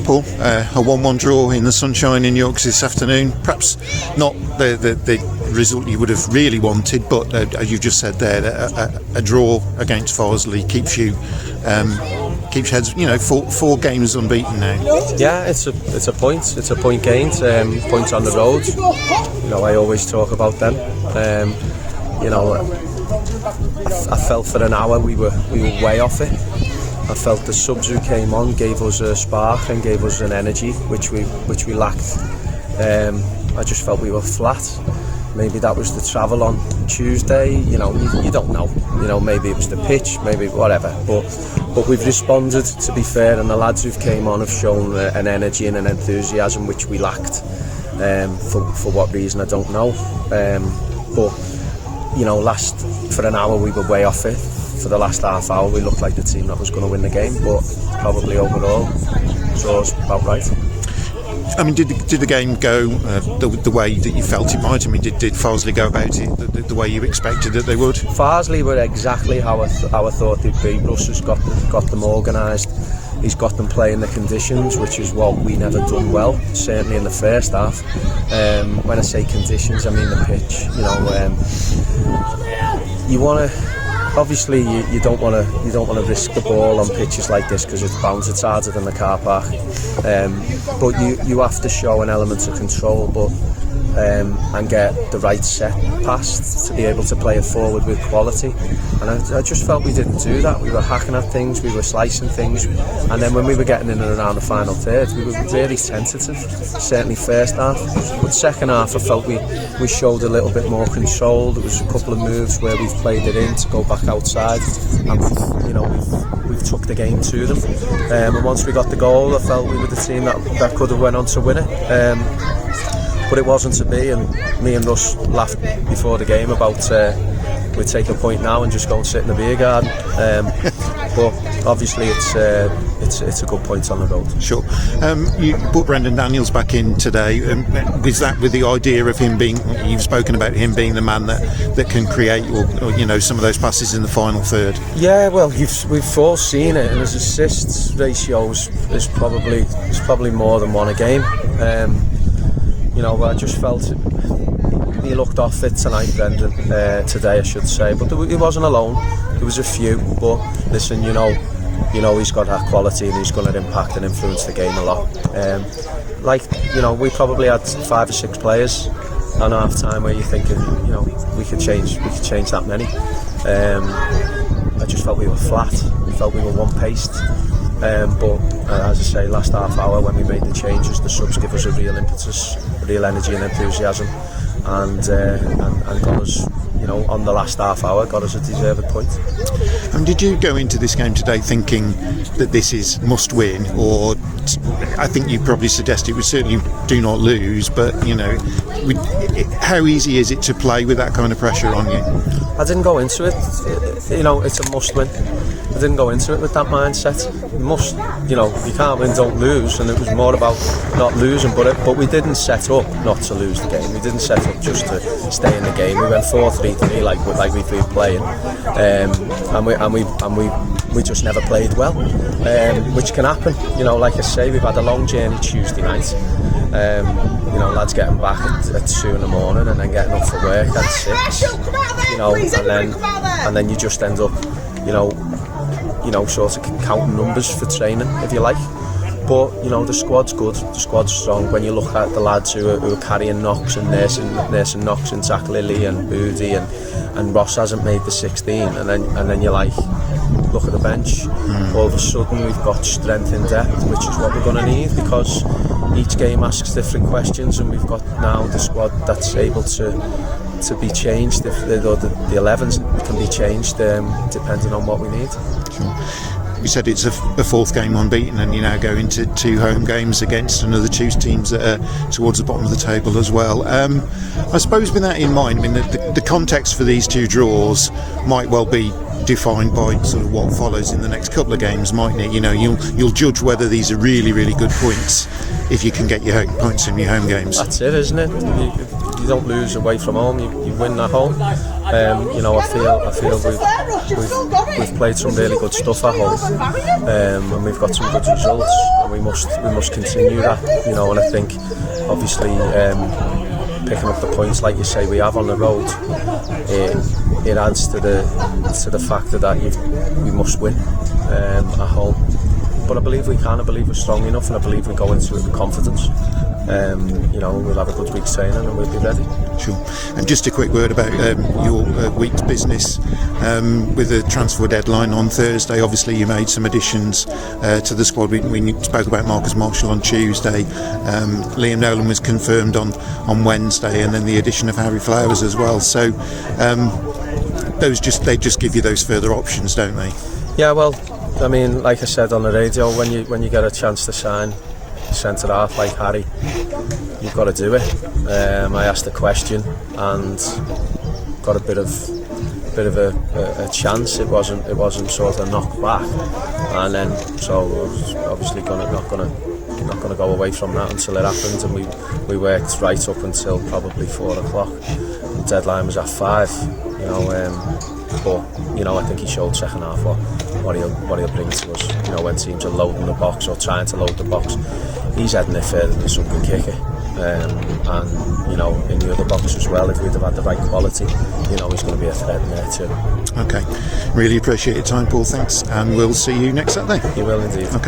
Paul, a 1-1 draw in the sunshine in York this afternoon. Perhaps not the result you would have really wanted, but as you just said there, a draw against Farsley keeps heads. You know, four games unbeaten now. Yeah, it's a point. It's a point gained. Points on the road. You know, I always talk about them. You know, I felt for an hour we were way off it. I felt the subs who came on gave us a spark and gave us an energy which we lacked. I just felt we were flat. Maybe that was the travel on Tuesday. You know, you don't know. You know, maybe it was the pitch, maybe whatever. But we've responded, to be fair, and the lads who've came on have shown an energy and an enthusiasm which we lacked. For what reason I don't know. But you know, for an hour we were way off it. For the last half hour we looked like the team that was going to win the game, but probably overall draw's about right. I mean, did the game go the way that you felt it might? I mean, did Farsley go about it the way you expected that they would? Farsley were exactly how I thought they'd be. Russ has got them organised. He's got them playing the conditions, which is what we never done well, certainly in the first half. When I say conditions, I mean the pitch. You know, you want to. Obviously, you don't want to risk the ball on pitches like this because it's bounces harder than the car park. But you have to show an element of control, and get the right set pass to be able to play it forward with quality. And I just felt we didn't do that. We were hacking at things, we were slicing things, and then when we were getting in and around the final third, we were really tentative. Certainly first half, but second half I felt we showed a little bit more control. There was a couple of moves where we've played it in to go back outside, and we've took the game to them. And once we got the goal, I felt we were the team that could have went on to win it. But it wasn't to be, and me and Russ laughed before the game about we'd take a point now and just go and sit in the beer garden. But obviously it's a good point on the road. Sure. You put Brendan Daniels back in today. With the idea of him being, you've spoken about him being the man that can create, or you know, some of those passes in the final third. Yeah, well, we've all seen it, and his assists ratio is probably more than one a game. You know, I just felt he looked off it tonight, Brendan, today I should say, but he wasn't alone. There was a few, but listen, you know he's got that quality and he's going to impact and influence the game a lot. We probably had 5 or 6 players on half time where you're thinking, you know, we could change that many. I just felt we were flat. We felt we were one-paced. But as I say, last half hour when we made the changes, the subs give us a real impetus, real energy and enthusiasm, and got us, you know, on the last half hour, got us a deserved point. And did you go into this game today thinking that this is must win, or I think you probably suggested we certainly do not lose, but you know, how easy is it to play with that kind of pressure on you? I didn't go into it, you know, it's a must win. I didn't go into it with that mindset. You know, you can't win, don't lose, and it was more about not losing. But we didn't set up not to lose the game. We didn't set up just to stay in the game. We went 4-3-3 like we've been playing, and we just never played well, which can happen. You know, like I say, we've had a long journey Tuesday night. You know, lads getting back at 2 in the morning and then getting up for work at 6. You know, and then you just end up, you know, sort of counting numbers for training, if you like. But you know, the squad's good, the squad's strong. When you look at the lads who are carrying knocks and nursing knocks, and Zach Lilly and Boody and Ross hasn't made the 16, and then you're like, look at the bench. All of a sudden we've got strength in depth, which is what we're going to need, because each game asks different questions, and we've got now the squad that's able to be changed. If the 11s can be changed depending on what we need. Sure. You said it's a 4th game unbeaten, and you now go into 2 home games against another 2 teams that are towards the bottom of the table as well. I suppose with that in mind, I mean, the context for these 2 draws might well be defined by sort of what follows in the next couple of games, mightn't it? You know, you'll judge whether these are really, really good points if you can get your points in your home games. That's it, isn't it? You don't lose away from home, you win at home. You know, I feel we've played some really good stuff at home, and we've got some good results, and we must continue that, you know. And I think obviously picking up the points like you say we have on the road, it adds to the factor that we must win at home. But I believe we can. I believe we're strong enough, and I believe we go into it with confidence. You know, we'll have a good week's training and we'll be ready. Sure. And just a quick word about your week's business with the transfer deadline on Thursday. Obviously, you made some additions to the squad. We spoke about Marcus Marshall on Tuesday. Liam Nolan was confirmed on Wednesday, and then the addition of Harry Flowers as well. So they just give you those further options, don't they? Yeah. Well, I mean, like I said on the radio, when you get a chance to sign centre half like Harry, you've got to do it. I asked the question and got a bit of a chance. It wasn't sort of knocked back, and then so I was obviously not gonna go away from that until it happened, and we worked right up until probably 4 o'clock. The deadline was at 5. You know, but you know, I think he showed second half what he'll bring to us. You know, when teams are loading the box or trying to load the box, he's heading it further than some can kick it. And you know, in the other box as well, if we'd have had the right quality, you know, he's going to be a threat in there too. Okay, really appreciate your time, Paul. Thanks, and we'll see you next Saturday. You will indeed. Okay.